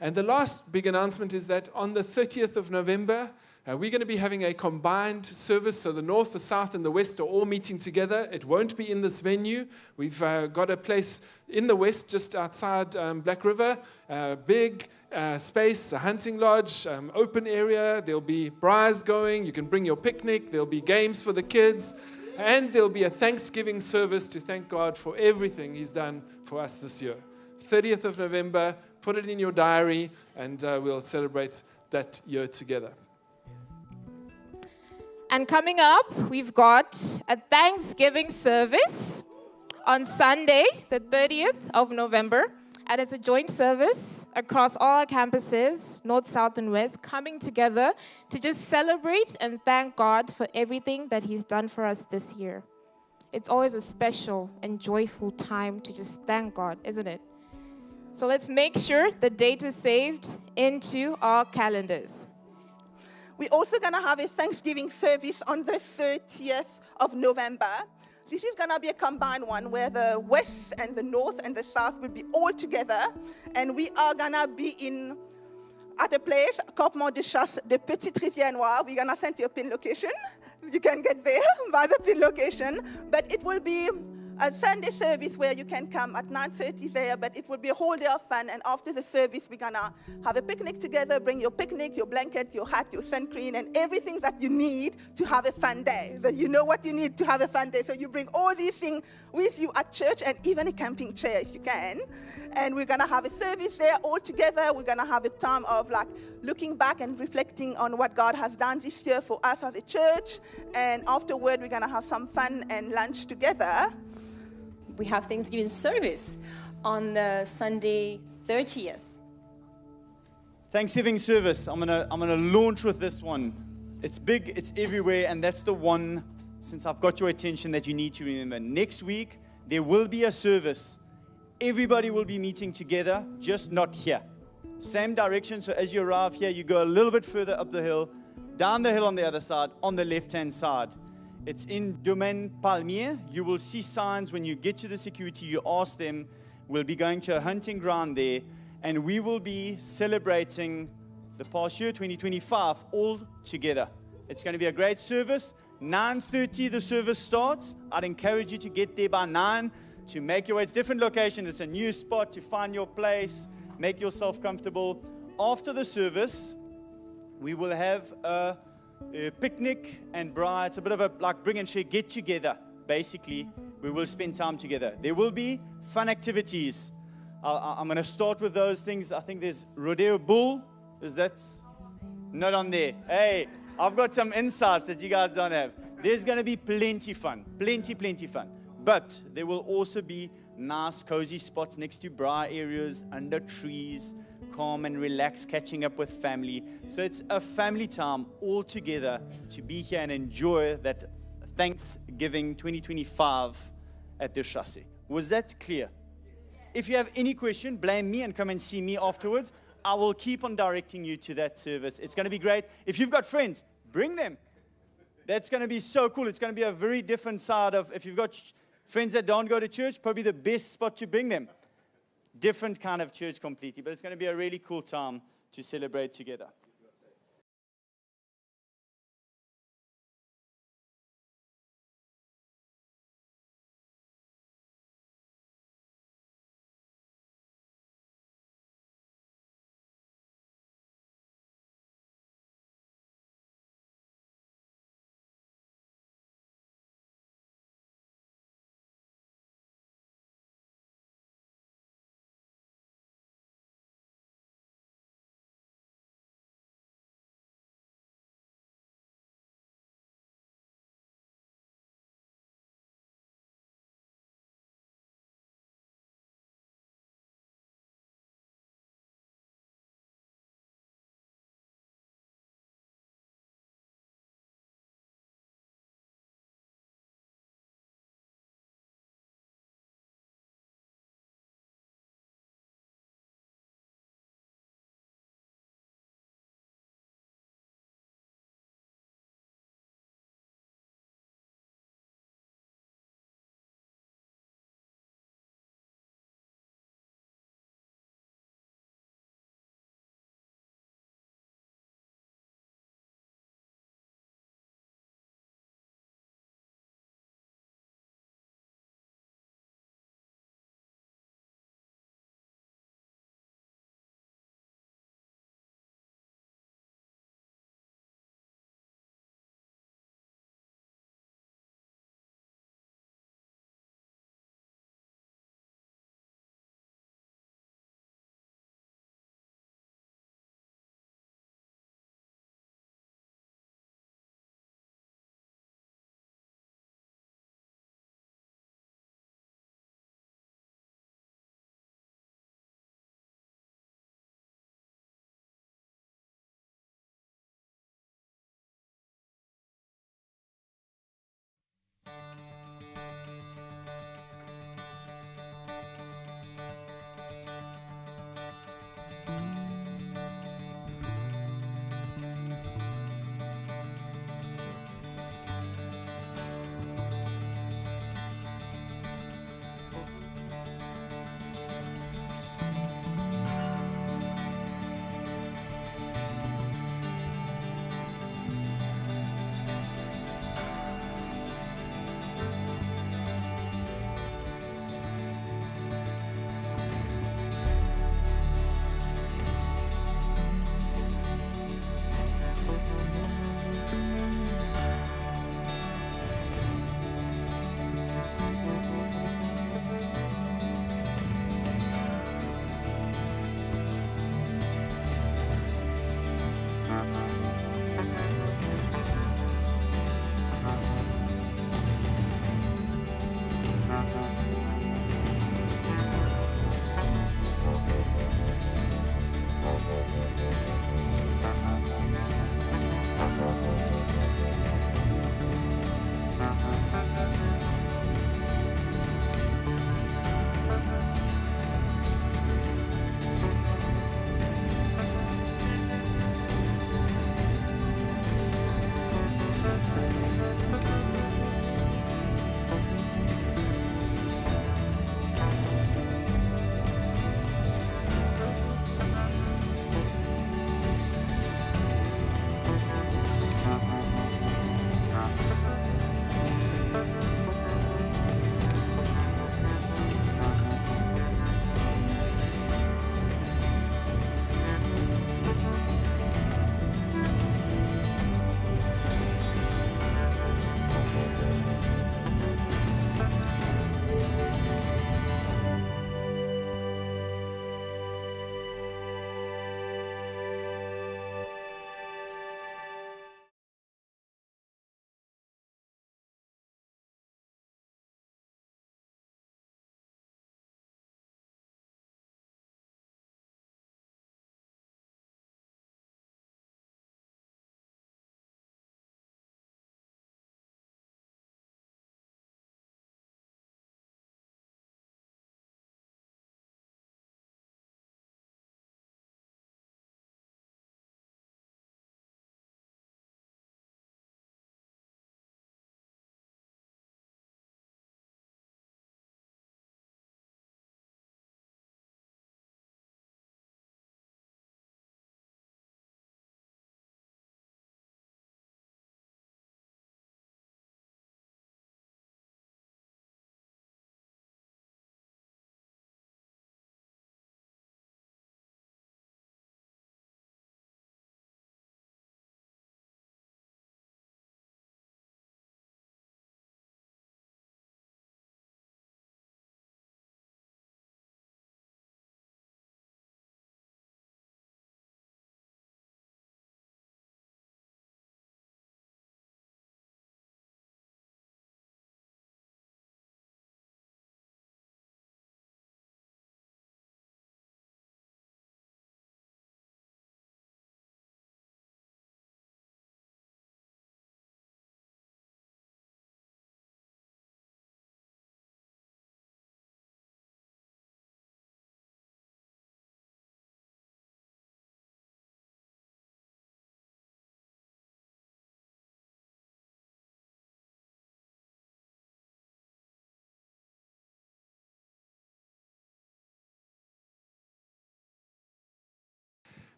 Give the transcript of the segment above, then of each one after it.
And the last big announcement is that on the 30th of November, we're going to be having a combined service. So the north, the south, and the west are all meeting together. It won't be in this venue. We've got a place in the west, just outside Black River, big space, a hunting lodge, open area. There'll be braais going. You can bring your picnic. There'll be games for the kids. And there'll be a Thanksgiving service to thank God for everything He's done for us this year. 30th of November, put it in your diary, and we'll celebrate that year together. And coming up, we've got a Thanksgiving service on Sunday, the 30th of November. And it's a joint service across all our campuses, north, south, and west, coming together to just celebrate and thank God for everything that He's done for us this year. It's always a special and joyful time to just thank God, isn't it? So let's make sure the date is saved into our calendars. We're also going to have a Thanksgiving service on the 30th of November. This is going to be a combined one where the west and the north and the south will be all together. And we are going to be at a place, Campement de Chasse de Petite Rivière Noire. We're going to send you a pin location. You can get there by the pin location. But it will be a Sunday service where you can come at 9:30 there, but it will be a whole day of fun. And after the service, we're going to have a picnic together. Bring your picnic, your blanket, your hat, your sun cream, and everything that you need to have a fun day. That you know what you need to have a fun day. So you bring all these things with you at church, and even a camping chair if you can. And we're going to have a service there all together. We're going to have a time of looking back and reflecting on what God has done this year for us as a church. And afterward, we're going to have some fun and lunch together. We have Thanksgiving service on the Sunday 30th. Thanksgiving service. I'm gonna launch with this one. It's big, it's everywhere, and that's the one, since I've got your attention, that you need to remember. Next week, there will be a service. Everybody will be meeting together, just not here. Same direction, so as you arrive here, you go a little bit further up the hill, down the hill on the other side, on the left-hand side. It's in Domaine Palmier. You will see signs when you get to the security. You ask them. We'll be going to a hunting ground there, and we will be celebrating the past year, 2025, all together. It's going to be a great service. 9:30 the service starts. I'd encourage you to get there by 9 to make your way. It's a different location. It's a new spot to find your place, make yourself comfortable. After the service, we will have a picnic and braai. It's a bit of a bring and share get together. Basically, we will spend time together. There will be fun activities. I'm going to start with those things. I think there's rodeo bull. Is that not on there? Hey, I've got some insights that you guys don't have. There's going to be plenty fun. Plenty fun. But there will also be nice, cozy spots next to braai areas, under trees, calm and relax, catching up with family. So it's a family time all together to be here and enjoy that Thanksgiving 2025 at the Chassis. Was that clear? If you have any question, blame me and come and see me afterwards. I will keep on directing you to that service. It's going to be great. If you've got friends, bring them. That's going to be so cool. It's going to be a very different side of, if you've got friends that don't go to church, probably the best spot to bring them. Different kind of church completely, but it's going to be a really cool time to celebrate together.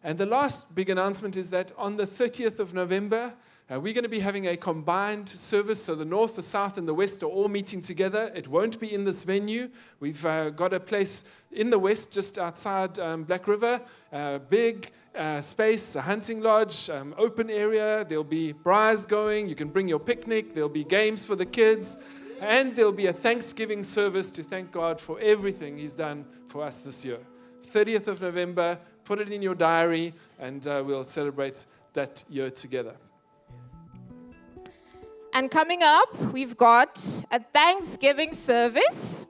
And the last big announcement is that on the 30th of November, we're going to be having a combined service. So the North, the South, and the West are all meeting together. It won't be in this venue. We've got a place in the West just outside Black River, big space, a hunting lodge, open area. There'll be braais going. You can bring your picnic. There'll be games for the kids. And there'll be a Thanksgiving service to thank God for everything He's done for us this year. 30th of November, put it in your diary, and we'll celebrate that year together. And coming up, we've got a Thanksgiving service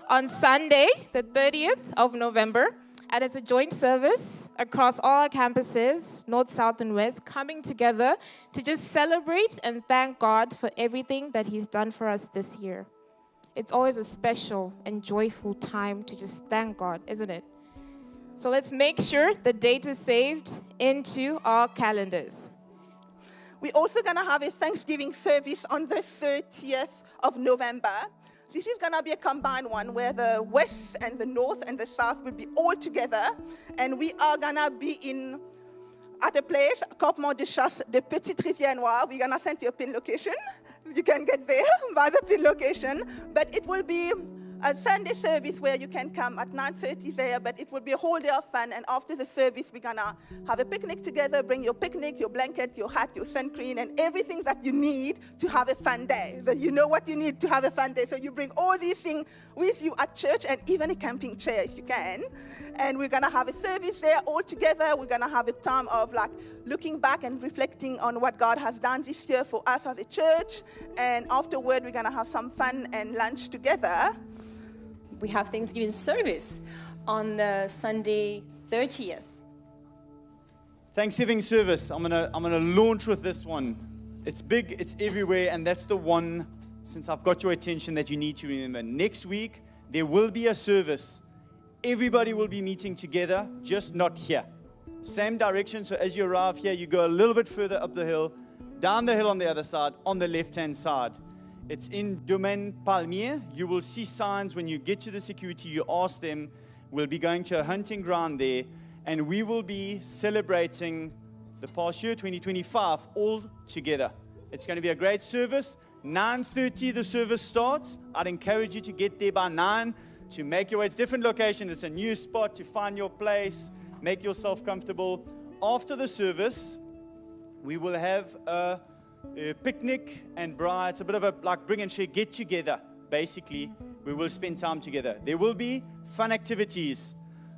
on Sunday, the 30th of November. And it's a joint service across all our campuses, North, South, and West, coming together to just celebrate and thank God for everything that He's done for us this year. it's always a special and joyful time to just thank God, isn't it? So let's make sure the date is saved into our calendars. We're also going to have a Thanksgiving service on the 30th of November. This is going to be a combined one where the West and the North and the South will be all together. And we are going to be at a place, Campement de Chasse de Petite Rivière Noire. We're going to send you a pin location. You can get there by the pin location. But it will be a Sunday service where you can come at 9:30 there, but it will be a whole day of fun. And after the service, we're going to have a picnic together. Bring your picnic, your blanket, your hat, your sun cream, and everything that you need to have a fun day. That you know what you need to have a fun day. So you bring all these things with you at church, and even a camping chair if you can. And we're going to have a service there all together. We're going to have a time of looking back and reflecting on what God has done this year for us as a church. And afterward, we're going to have some fun and lunch together. We have Thanksgiving service on the Sunday 30th. Thanksgiving service. I'm gonna launch with this one. It's big, it's everywhere, and that's the one, since I've got your attention, that you need to remember. Next week, there will be a service. Everybody will be meeting together, just not here. Same direction, so as you arrive here, you go a little bit further up the hill, down the hill on the other side, on the left-hand side. It's in Domaine Palmier. You will see signs when you get to the security. You ask them. We'll be going to a hunting ground there, and we will be celebrating the past year, 2025, all together. It's going to be a great service. 9:30 the service starts. I'd encourage you to get there by 9 to make your way. It's a different location. It's a new spot to find your place, make yourself comfortable. After the service, we will have a picnic and braai. It's a bit of a bring and share get together. Basically, we will spend time together. There will be fun activities.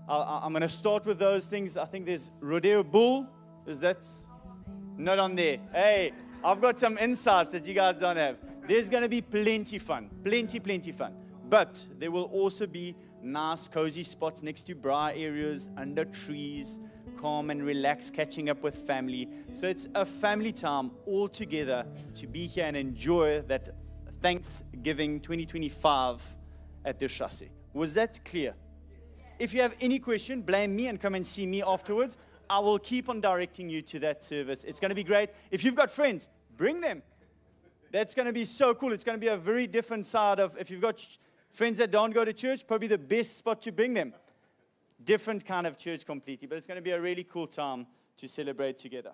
I'm going to start with those things. I think there's rodeo bull. Is that not on there? Hey, I've got some insights that you guys don't have. There's going to be plenty fun, plenty fun. But there will also be nice, cozy spots next to braai areas, under trees, calm and relax, catching up with family. So it's a family time all together to be here and enjoy that Thanksgiving 2025 at the Chassis. Was that clear? If you have any question, blame me and come and see me afterwards. I will keep on directing you to that service. It's going to be great. If you've got friends, bring them. That's going to be so cool. It's going to be a very different side of, if you've got friends that don't go to church, probably the best spot to bring them. Different kind of church completely, but it's going to be a really cool time to celebrate together.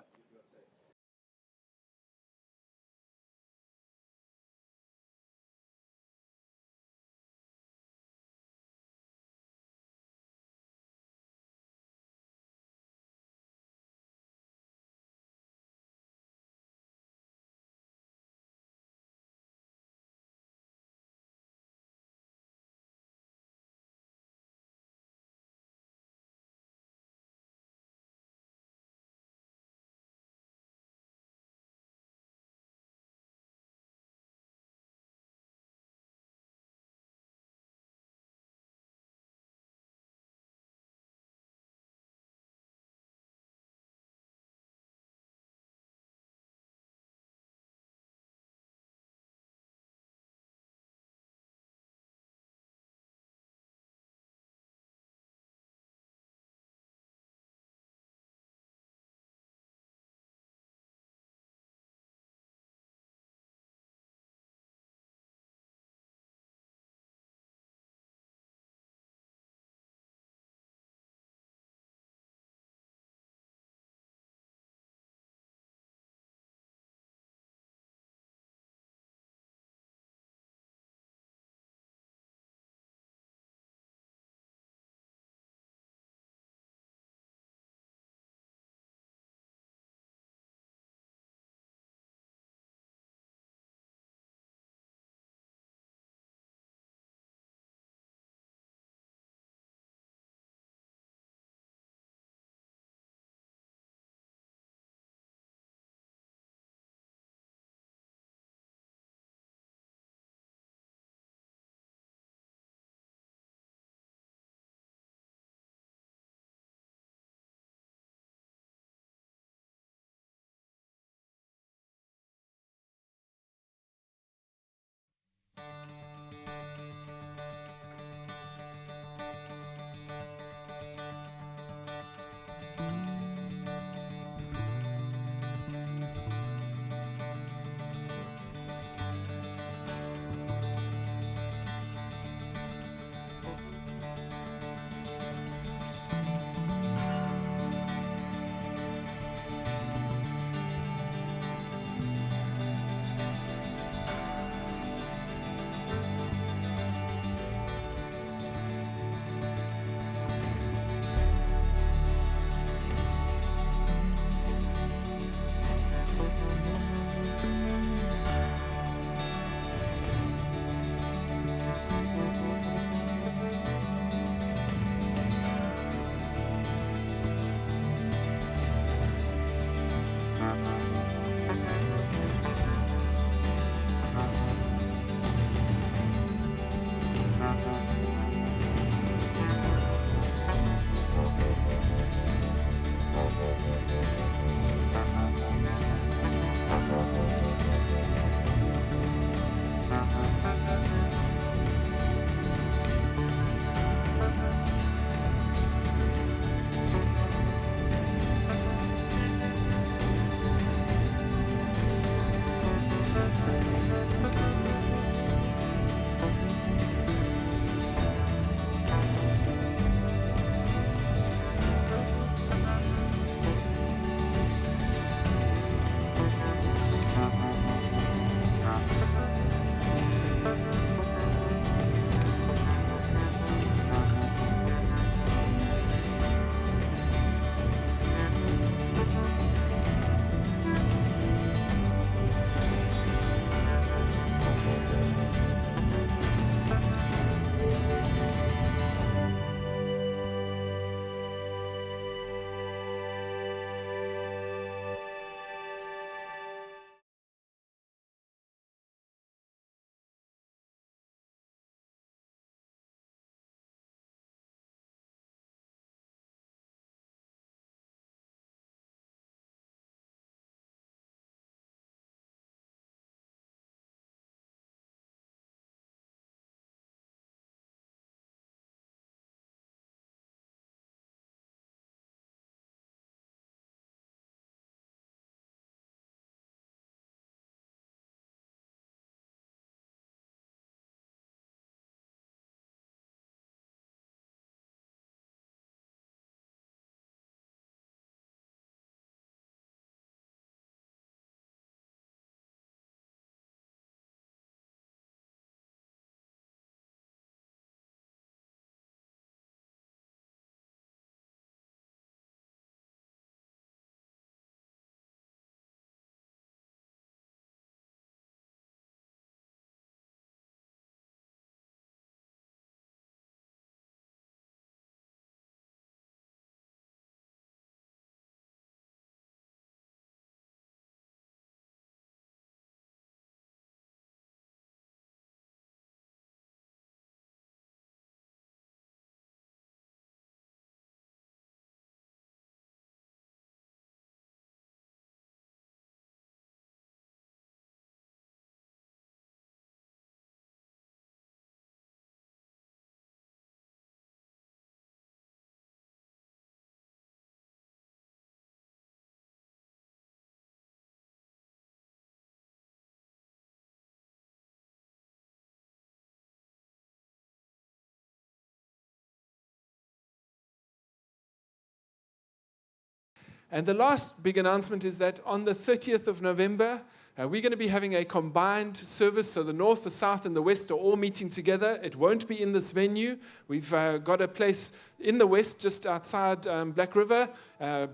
And the last big announcement is that on the 30th of November, we're going to be having a combined service. So the North, the South, and the West are all meeting together. It won't be in this venue. We've got a place in the West just outside Black River,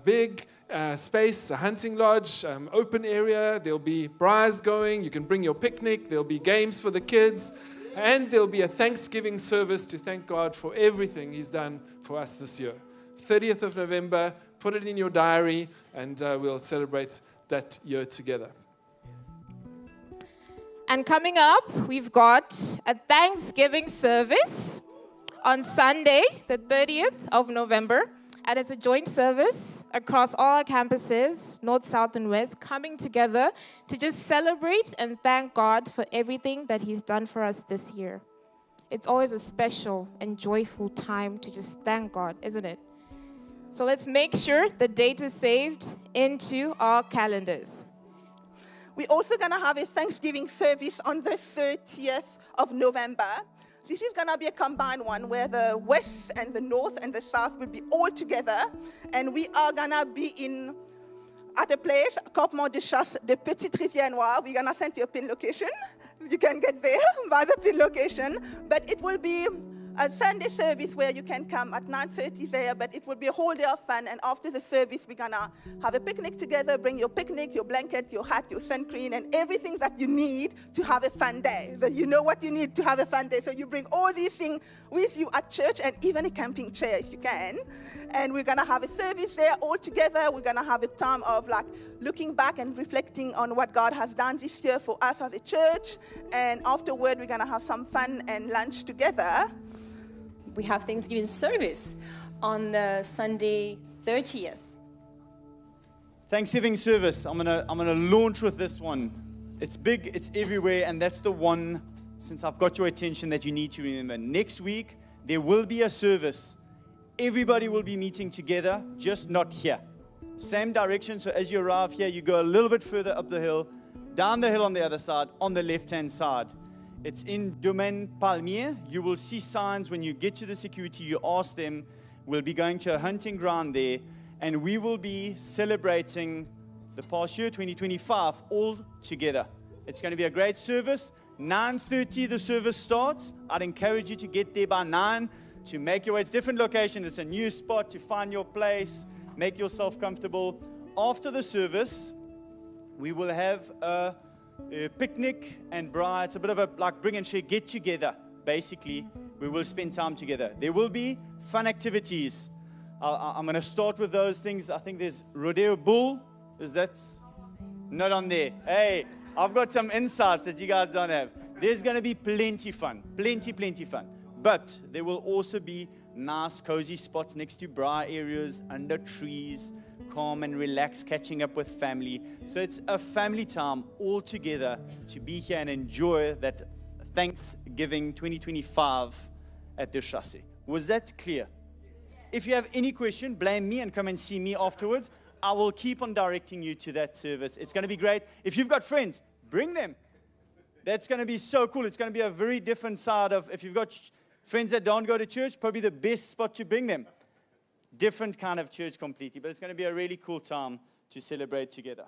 big space, a hunting lodge, open area. There'll be braais going. You can bring your picnic. There'll be games for the kids. And there'll be a Thanksgiving service to thank God for everything He's done for us this year. 30th of November, put it in your diary, and we'll celebrate that year together. And coming up, we've got a Thanksgiving service on Sunday, the 30th of November. And it's a joint service across all our campuses, North, South, and West, coming together to just celebrate and thank God for everything that He's done for us this year. it's always a special and joyful time to just thank God, isn't it? So let's make sure the date is saved into our calendars. We're also going to have a Thanksgiving service on the 30th of November. This is going to be a combined one where the West and the North and the South will be all together. And we are going to be at a place, Campement de Chasse de Petite Rivière Noire. We're going to send you a pin location. You can get there by the pin location. But it will be a Sunday service where you can come at 9:30 there, but it will be a whole day of fun. And after the service, we're going to have a picnic together. Bring your picnic, your blanket, your hat, your sun cream, and everything that you need to have a fun day. That you know what you need to have a fun day. So you bring all these things with you at church, and even a camping chair if you can. And we're going to have a service there all together. We're going to have a time of looking back and reflecting on what God has done this year for us as a church. And afterward, we're going to have some fun and lunch together. We have Thanksgiving service on the Sunday 30th. Thanksgiving service. I'm gonna launch with this one. It's big, it's everywhere, and that's the one, since I've got your attention, that you need to remember. Next week, there will be a service. Everybody will be meeting together, just not here. Same direction, so as you arrive here, you go a little bit further up the hill, down the hill on the other side, on the left-hand side. It's in Domaine Palmier. You will see signs when you get to the security. You ask them. We'll be going to a hunting ground there, and we will be celebrating the past year, 2025, all together. It's going to be a great service. 9:30 the service starts. I'd encourage you to get there by 9 to make your way. It's a different location. It's a new spot to find your place, make yourself comfortable. After the service, we will have a picnic and braai. It's a bit of a bring and share get together. Basically, we will spend time together. There will be fun activities. I'm going to start with those things. I think there's rodeo bull. Is that not on there? Hey, I've got some insights that you guys don't have. There's going to be plenty fun, plenty fun. But there will also be nice, cozy spots next to braai areas, under trees, calm and relax, catching up with family. So it's a family time all together to be here and enjoy that Thanksgiving 2025 at the Chassis. Was that clear? If you have any question, blame me and come and see me afterwards. I will keep on directing you to that service. It's going to be great. If you've got friends, bring them. That's going to be so cool. It's going to be a very different side of, if you've got friends that don't go to church, probably the best spot to bring them. Different kind of church completely, but it's going to be a really cool time to celebrate together.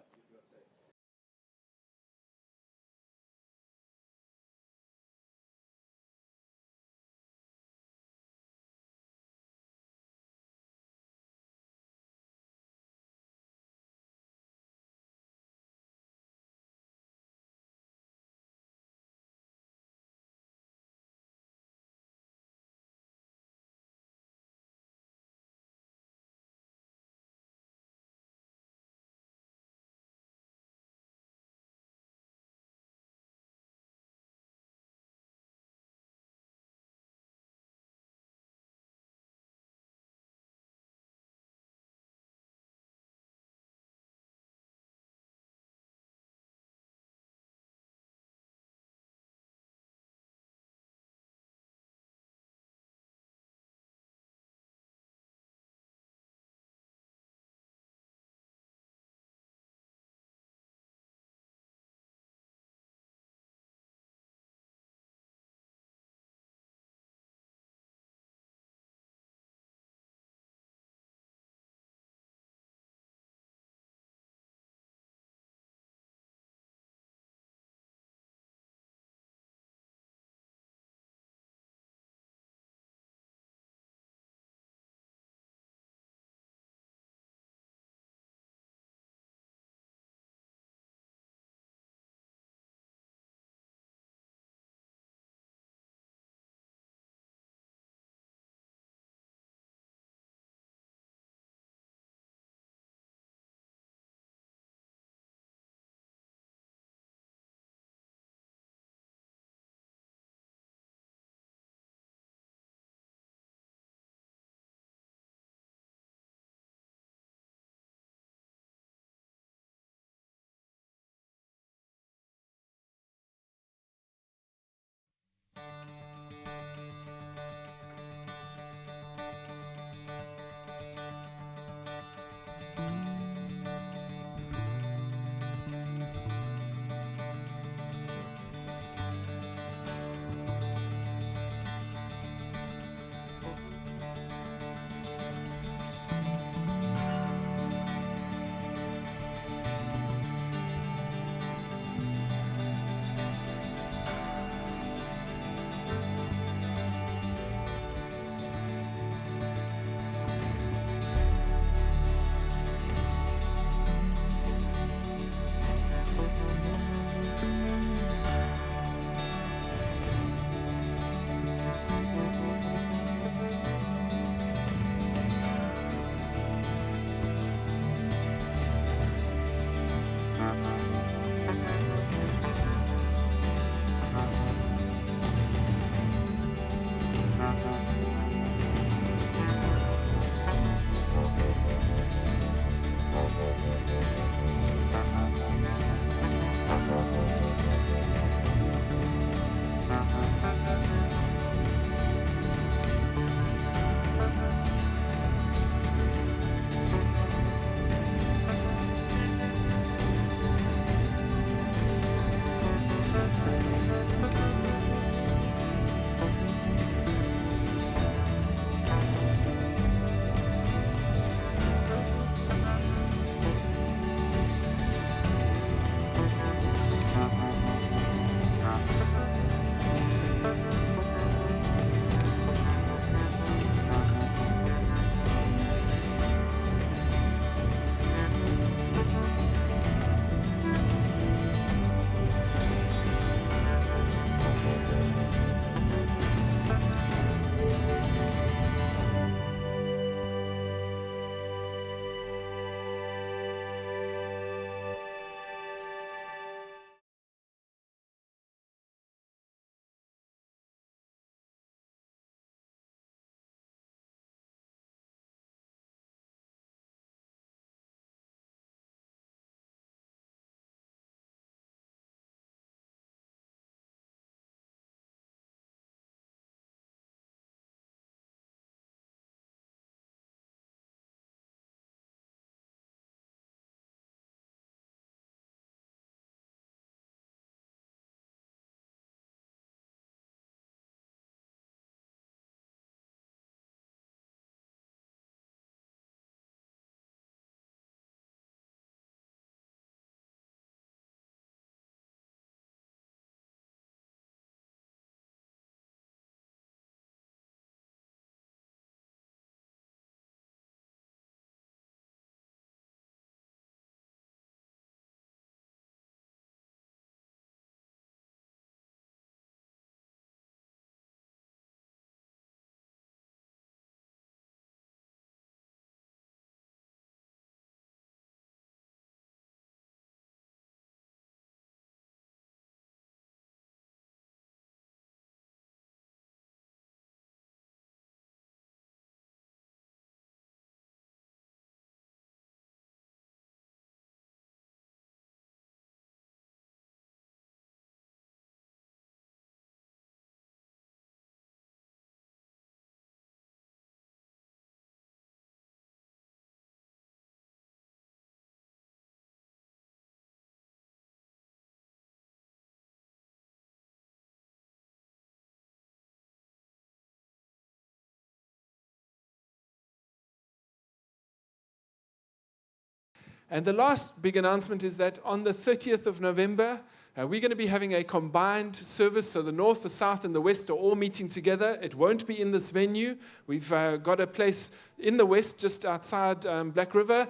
And the last big announcement is that on the 30th of November, we're going to be having a combined service. So the North, the South, and the West are all meeting together. It won't be in this venue. We've got a place in the West just outside Black River,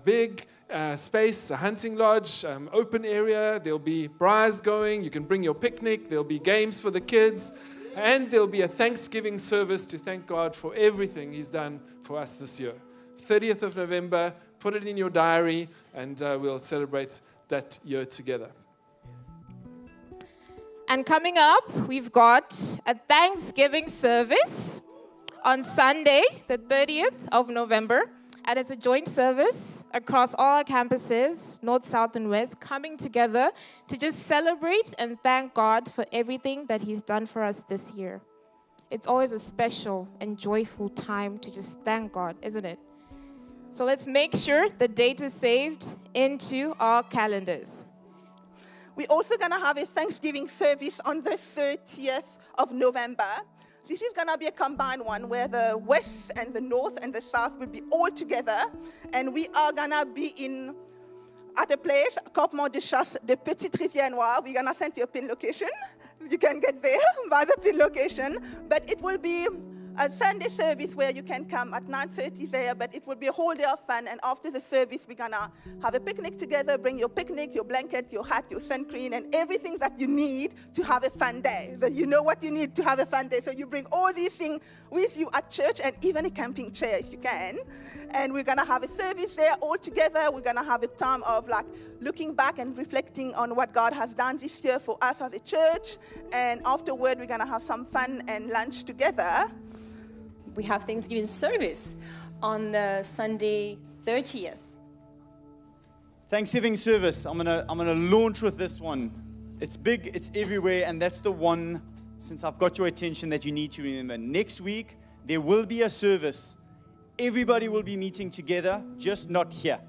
big space, a hunting lodge, open area. There'll be braais going. You can bring your picnic. There'll be games for the kids. And there'll be a Thanksgiving service to thank God for everything He's done for us this year. 30th of November, put it in your diary, and we'll celebrate that year together. And coming up, we've got a Thanksgiving service on Sunday, the 30th of November. And it's a joint service across all our campuses, North, South, and West, coming together to just celebrate and thank God for everything that He's done for us this year. it's always a special and joyful time to just thank God, isn't it? So let's make sure the date is saved into our calendars. We're also going to have a Thanksgiving service on the 30th of November. This is going to be a combined one where the West and the North and the South will be all together. And we are going to be at a place, Campement de Chasse de Petite Rivière Noire. We're going to send you a pin location. You can get there by the pin location. But it will be a Sunday service where you can come at 9:30 there, but it will be a whole day of fun. And after the service, we're going to have a picnic together. Bring your picnic, your blanket, your hat, your sun cream, and everything that you need to have a fun day. That you know what you need to have a fun day. So you bring all these things with you at church, and even a camping chair if you can. And we're going to have a service there all together. We're going to have a time of looking back and reflecting on what God has done this year for us as a church. And afterward, we're going to have some fun and lunch together. We have Thanksgiving service on the Sunday 30th. Thanksgiving service. I'm gonna launch with this one. It's big, it's everywhere, and that's the one, since I've got your attention, that you need to remember. Next week, there will be a service. Everybody will be meeting together, just not here.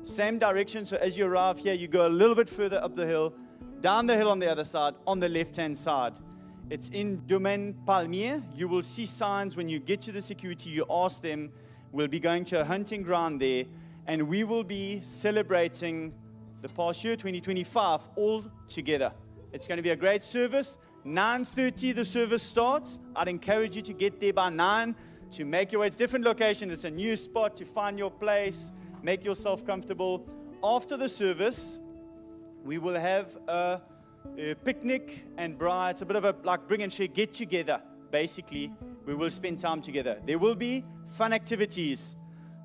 Same direction, so as you arrive here, you go a little bit further up the hill, down the hill on the other side, on the left-hand side. It's in Domaine Palmier. You will see signs when you get to the security. You ask them. We'll be going to a hunting ground there, and we will be celebrating the past year, 2025, all together. It's going to be a great service. 9:30 the service starts. I'd encourage you to get there by 9 to make your way. It's a different location. It's a new spot to find your place, make yourself comfortable. After the service, we will have a picnic and braai. It's a bit of a bring and share get together. Basically, we will spend time together. There will be fun activities.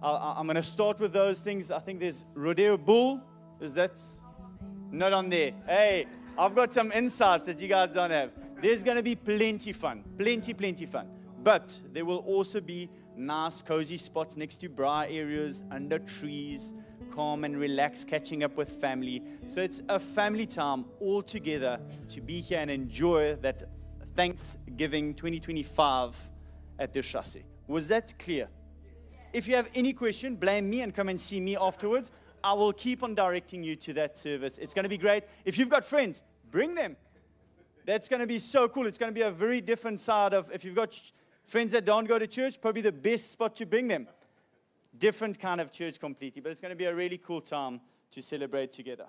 I'm going to start with those things. I think there's rodeo bull. Is that not on there? Hey, I've got some insights that you guys don't have. There's going to be plenty fun. Plenty fun. But there will also be nice, cozy spots next to braai areas, under trees, calm and relax, catching up with family. So it's a family time all together to be here and enjoy that Thanksgiving 2025 at the Chassis. Was that clear? If you have any question, blame me and come and see me afterwards. I will keep on directing you to that service. It's going to be great. If you've got friends, bring them. That's going to be so cool. It's going to be a very different side of, if you've got friends that don't go to church, probably the best spot to bring them. Different kind of church completely, but it's going to be a really cool time to celebrate together.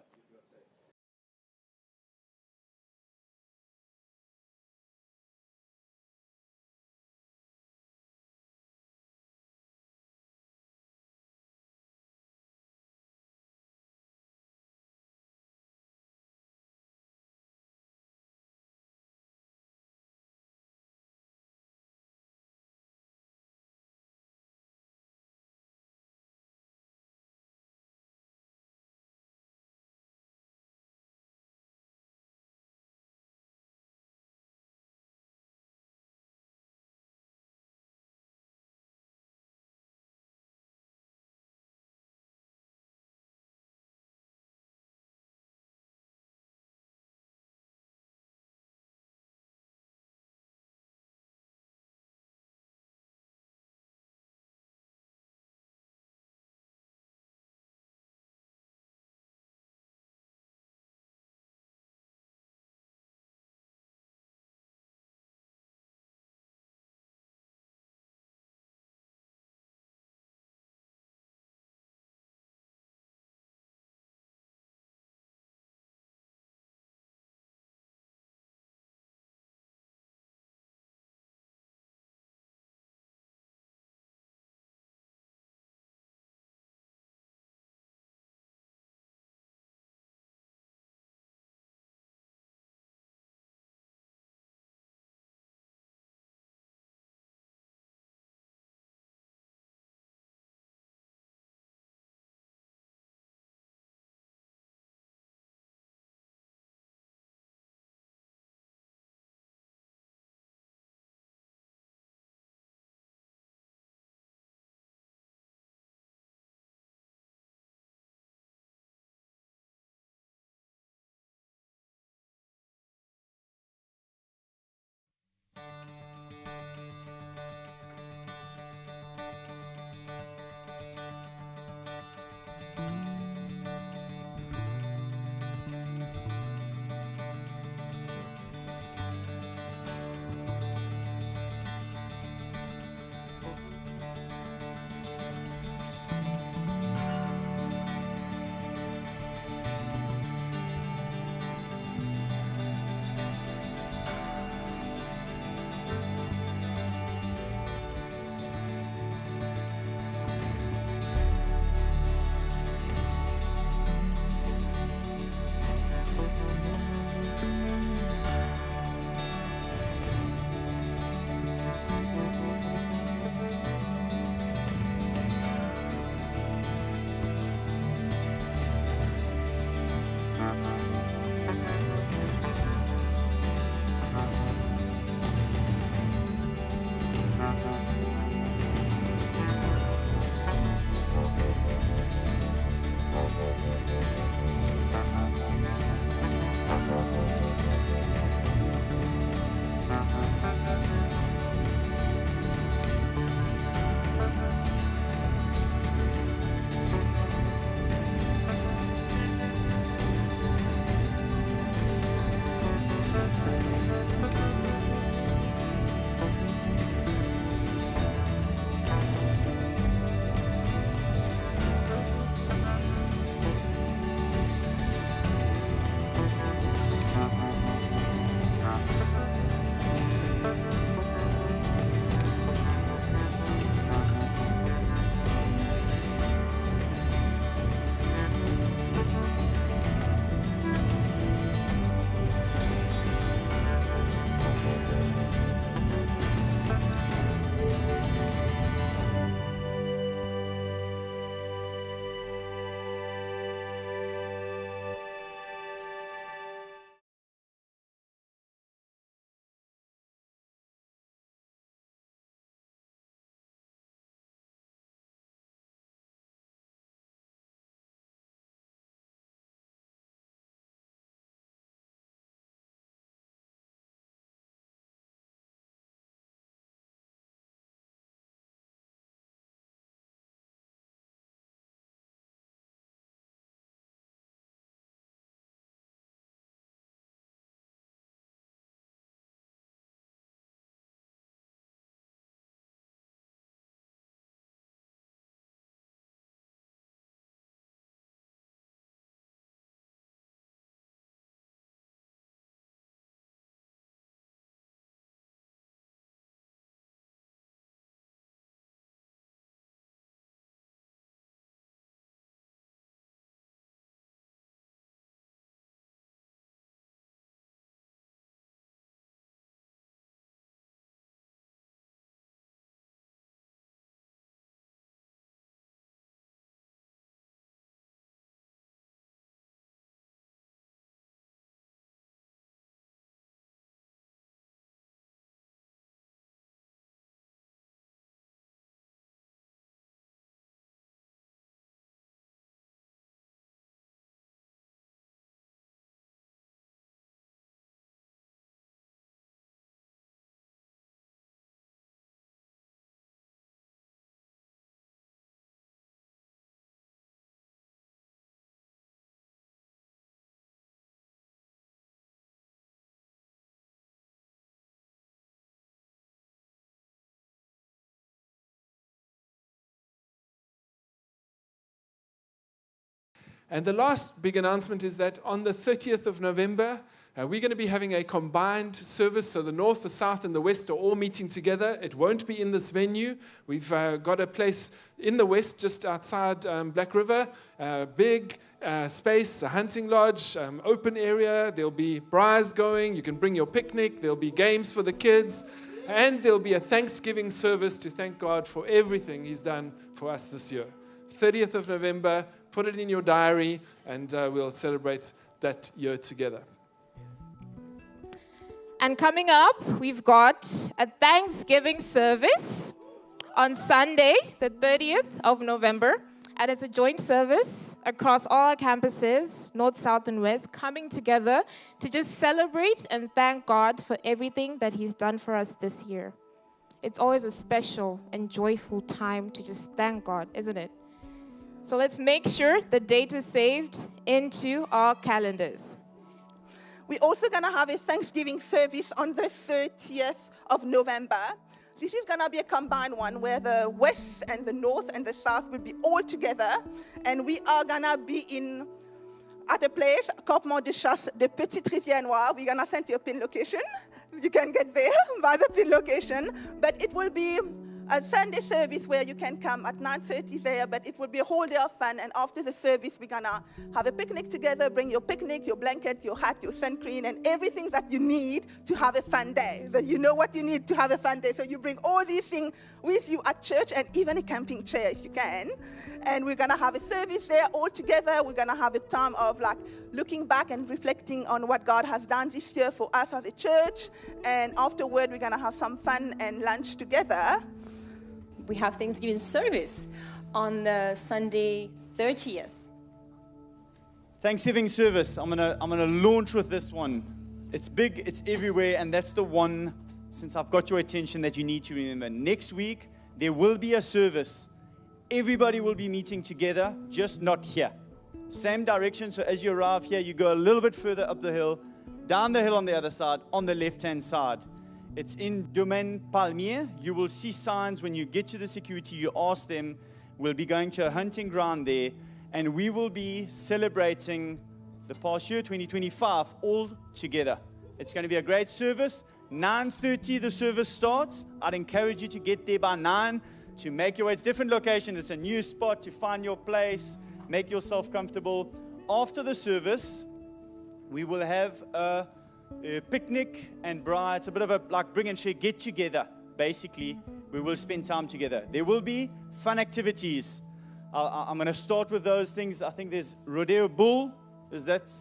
And the last big announcement is that on the 30th of November, we're going to be having a combined service. So the North, the South, and the West are all meeting together. It won't be in this venue. We've got a place in the West just outside Black River, big space, a hunting lodge, open area. There'll be braais going. You can bring your picnic. There'll be games for the kids. And there'll be a Thanksgiving service to thank God for everything He's done for us this year. 30th of November, put it in your diary, and we'll celebrate that year together. And coming up, we've got a Thanksgiving service on Sunday, the 30th of November. And it's a joint service across all our campuses, North, South, and West, coming together to just celebrate and thank God for everything that He's done for us this year. It's always a special and joyful time to just thank God, isn't it? So let's make sure the date is saved into our calendars. We're also going to have a Thanksgiving service on the 30th of November. This is going to be a combined one where the West and the North and the South will be all together. And we are going to be at a place, Campement de Chasse de Petite Rivière Noire. We're going to send you a pin location. You can get there by the pin location. But it will be a Sunday service where you can come at 9:30 there, but it will be a whole day of fun. And after the service, we're going to have a picnic together. Bring your picnic, your blanket, your hat, your sun cream, and everything that you need to have a fun day. That you know what you need to have a fun day. So you bring all these things with you at church, and even a camping chair if you can. And we're going to have a service there all together. We're going to have a time of looking back and reflecting on what God has done this year for us as a church. And afterward, we're going to have some fun and lunch together. We have Thanksgiving service on the Sunday 30th. Thanksgiving service. I'm gonna launch with this one. It's big, it's everywhere, and that's the one, since I've got your attention, that you need to remember. Next week, there will be a service. Everybody will be meeting together, just not here. Same direction, so as you arrive here, you go a little bit further up the hill, down the hill on the other side, on the left-hand side. It's in Domaine Palmier. You will see signs when you get to the security. You ask them. We'll be going to a hunting ground there, and we will be celebrating the past year, 2025, all together. It's going to be a great service. 9:30 the service starts. I'd encourage you to get there by 9 to make your way. It's a different location. It's a new spot to find your place, make yourself comfortable. After the service, we will have a picnic and braai. It's a bit of a bring and share get together. Basically, we will spend time together. There will be fun activities. I'm going to start with those things. I think there's rodeo bull. Is that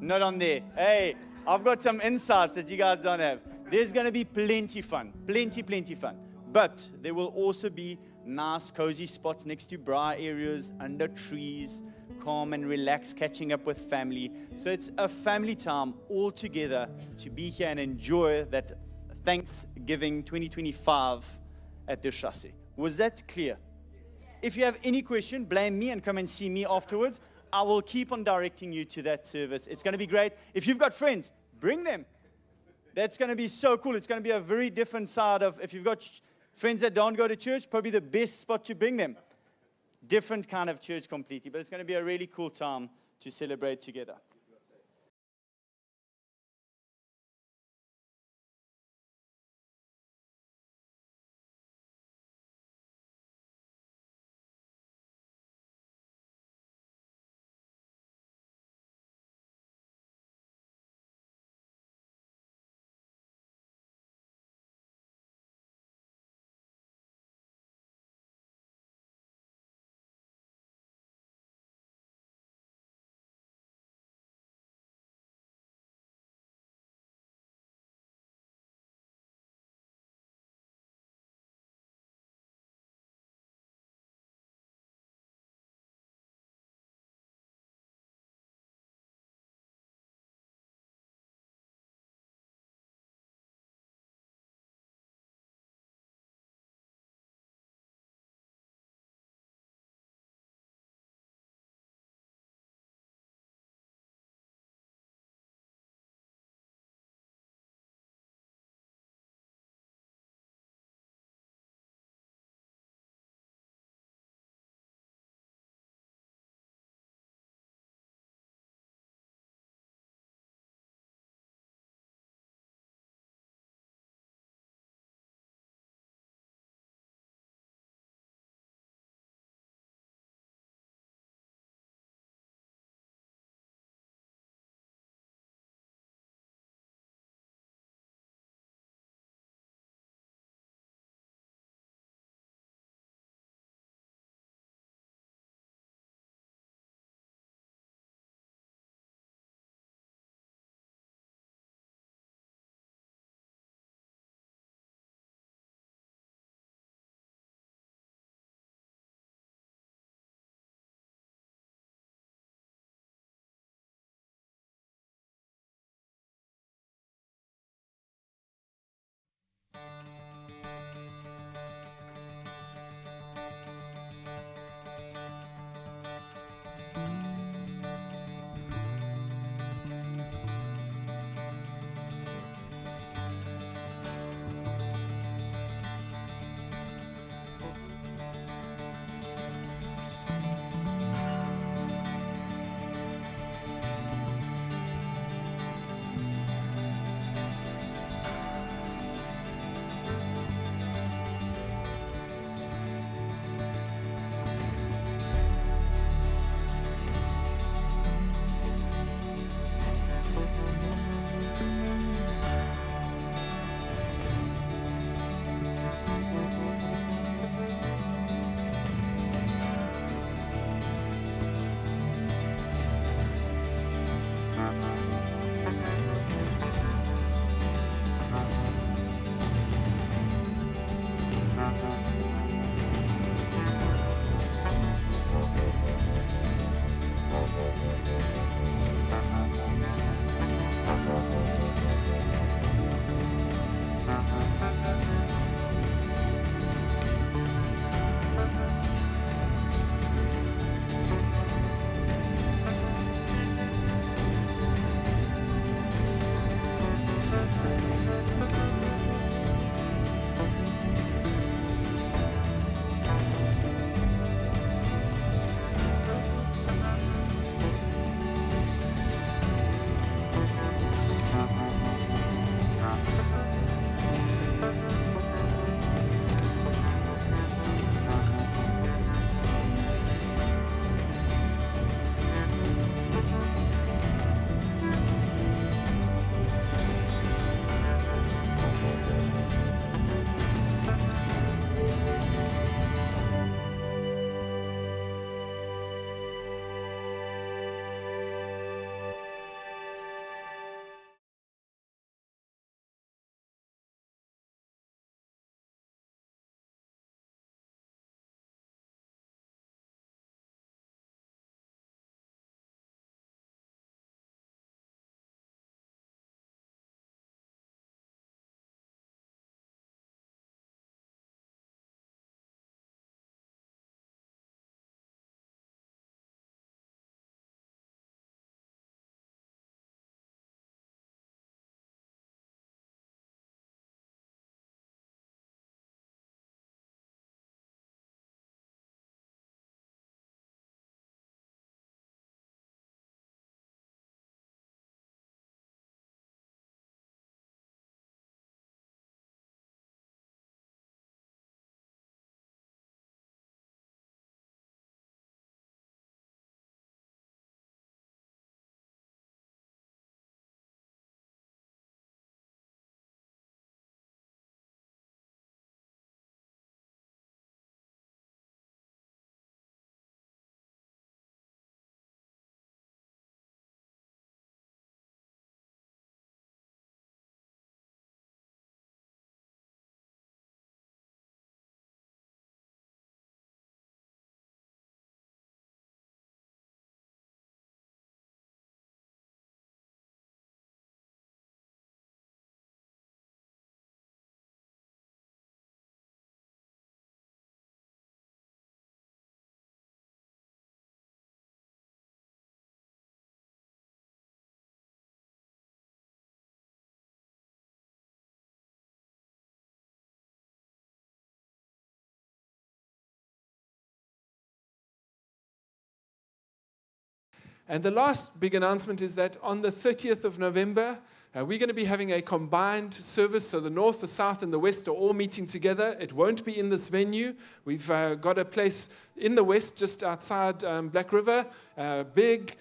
not on there? Hey, I've got some insights that you guys don't have. There's going to be plenty fun. Plenty fun. But there will also be nice, cozy spots next to braai areas, under trees, calm and relax, catching up with family. So it's a family time all together to be here and enjoy that Thanksgiving 2025 at the Chassis. Was that clear? If you have any question, blame me and come and see me afterwards. I will keep on directing you to that service. It's going to be great. If you've got friends, bring them. That's going to be so cool. It's going to be a very different side of, if you've got friends that don't go to church, probably the best spot to bring them. Different kind of church completely, but it's going to be a really cool time to celebrate together. And the last big announcement is that on the 30th of November, we're going to be having a combined service. So the North, the South, and the West are all meeting together. It won't be in this venue. We've got a place in the West just outside Black River, big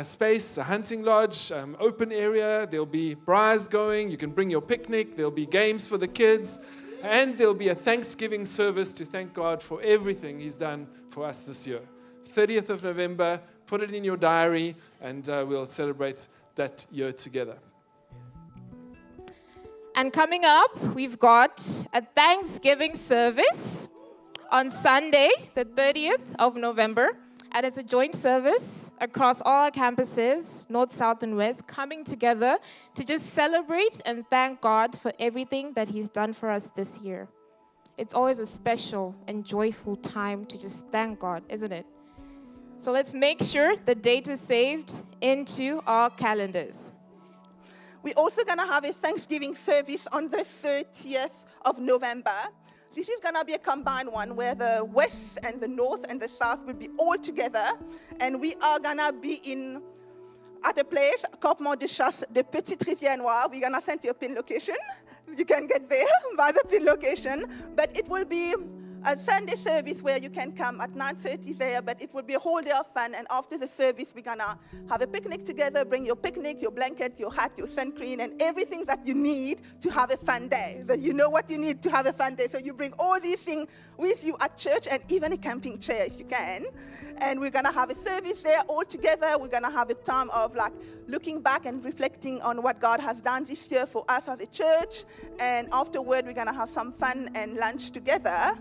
space, a hunting lodge, open area. There'll be braais going. You can bring your picnic. There'll be games for the kids. And there'll be a Thanksgiving service to thank God for everything He's done for us this year. 30th of November, put it in your diary, and we'll celebrate that year together. And coming up, we've got a Thanksgiving service on Sunday, the 30th of November. And it's a joint service across all our campuses, North, South, and West, coming together to just celebrate and thank God for everything that He's done for us this year. it's always a special and joyful time to just thank God, isn't it? So let's make sure the date is saved into our calendars. We're also going to have a Thanksgiving service on the 30th of November. This is going to be a combined one where the West and the North and the South will be all together. And we are going to be at a place, Campement de Chasse de Petite Rivière Noire. We're going to send you a pin location. You can get there by the pin location. But it will be a Sunday service where you can come at 9:30 there, but it will be a whole day of fun. And after the service, we're going to have a picnic together. Bring your picnic, your blanket, your hat, your sun cream, and everything that you need to have a fun day. That you know what you need to have a fun day. So you bring all these things with you at church, and even a camping chair if you can. And we're going to have a service there all together. We're going to have a time of like looking back and reflecting on what God has done this year for us as a church. And afterward, we're going to have some fun and lunch together.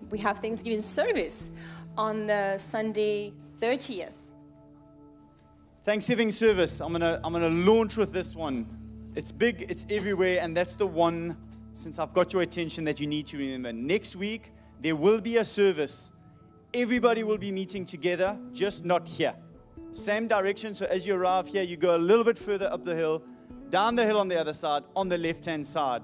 We have Thanksgiving service on the Sunday 30th. Thanksgiving service. I'm gonna launch with this one. It's big, it's everywhere, and that's the one, since I've got your attention, that you need to remember. Next week, there will be a service. Everybody will be meeting together, just not here. Same direction, so as you arrive here, you go a little bit further up the hill, down the hill on the other side, on the left-hand side.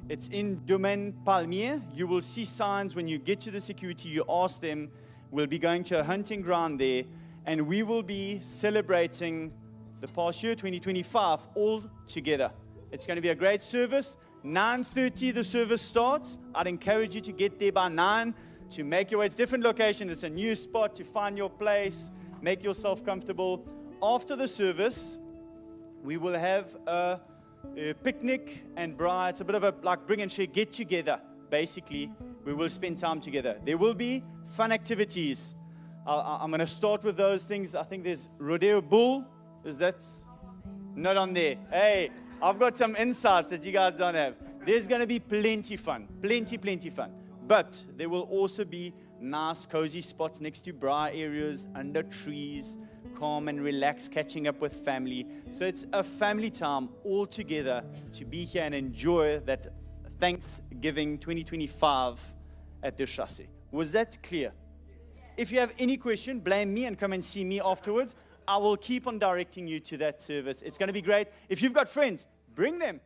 It's in Domaine Palmier. You will see signs when you get to the security. You ask them. We'll be going to a hunting ground there, and we will be celebrating the past year, 2025, all together. It's going to be a great service. 9:30 the service starts. I'd encourage you to get there by 9 to make your way. It's a different location. It's a new spot to find your place, make yourself comfortable. After the service, we will have a picnic and braai. It's a bit of a like bring and share get together. Basically, we will spend time together. There will be fun activities. I'm going to start with those things. I think there's rodeo bull. Is that not on there? Hey, I've got some insights that you guys don't have. There's going to be plenty fun, plenty fun. But there will also be nice, cozy spots next to braai areas, under trees, calm and relax, catching up with family. So it's a family time all together to be here and enjoy that Thanksgiving 2025 at the Chassis. Was that clear? If you have any question, blame me and come and see me afterwards. I will keep on directing you to that service. It's going to be great. If you've got friends, bring them.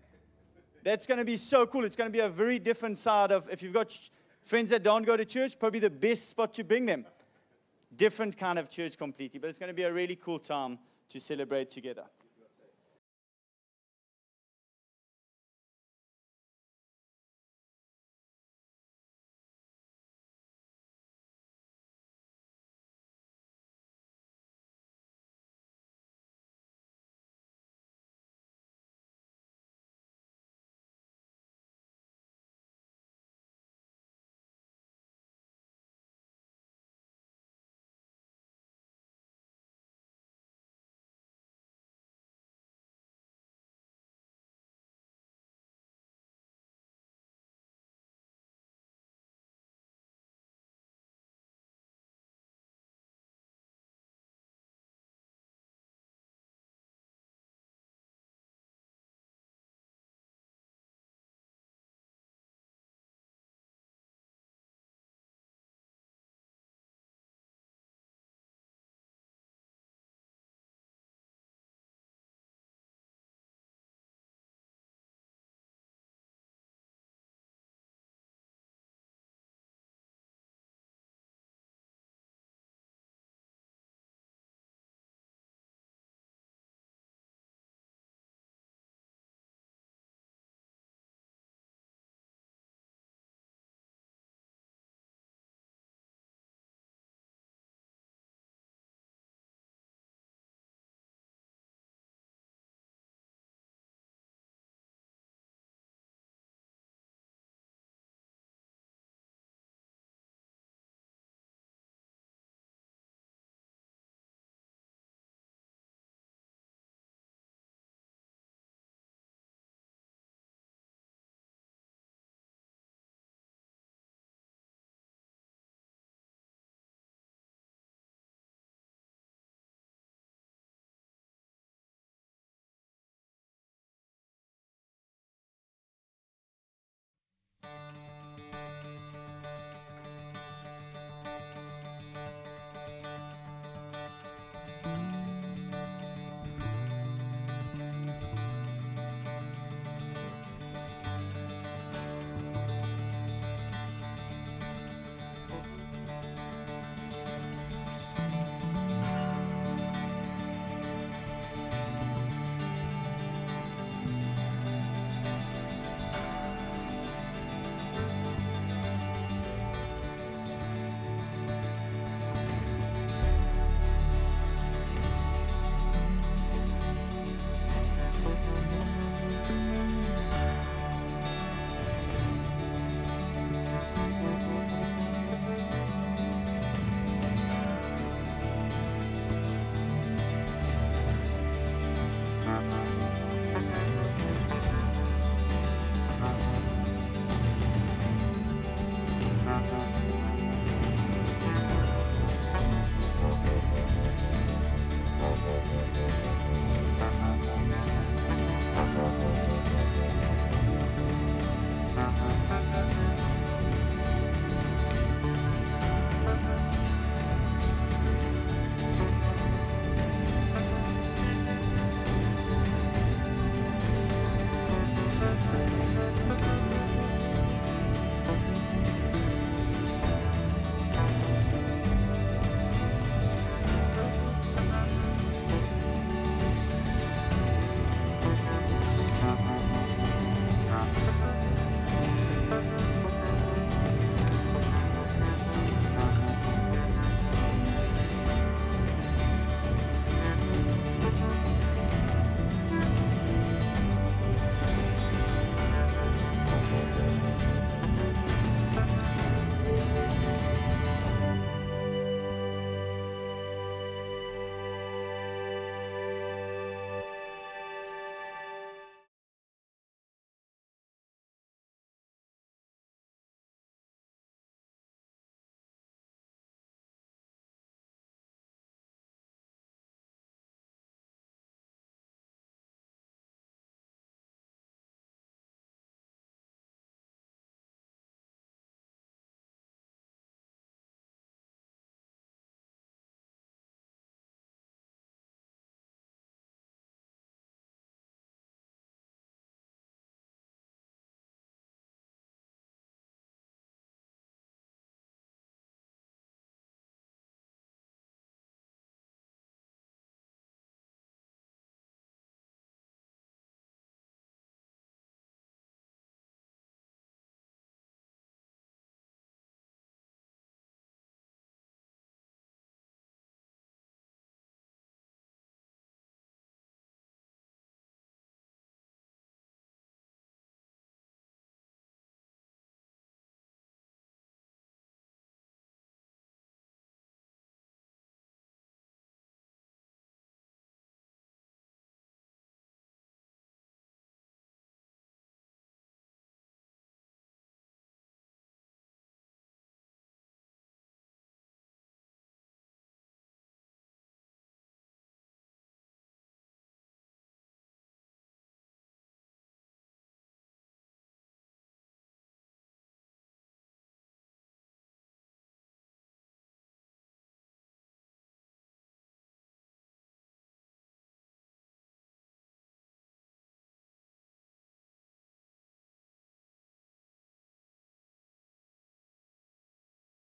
That's going to be so cool. It's going to be a very different side of, if you've got friends that don't go to church, probably the best spot to bring them. Different kind of church completely, but it's going to be a really cool time to celebrate together.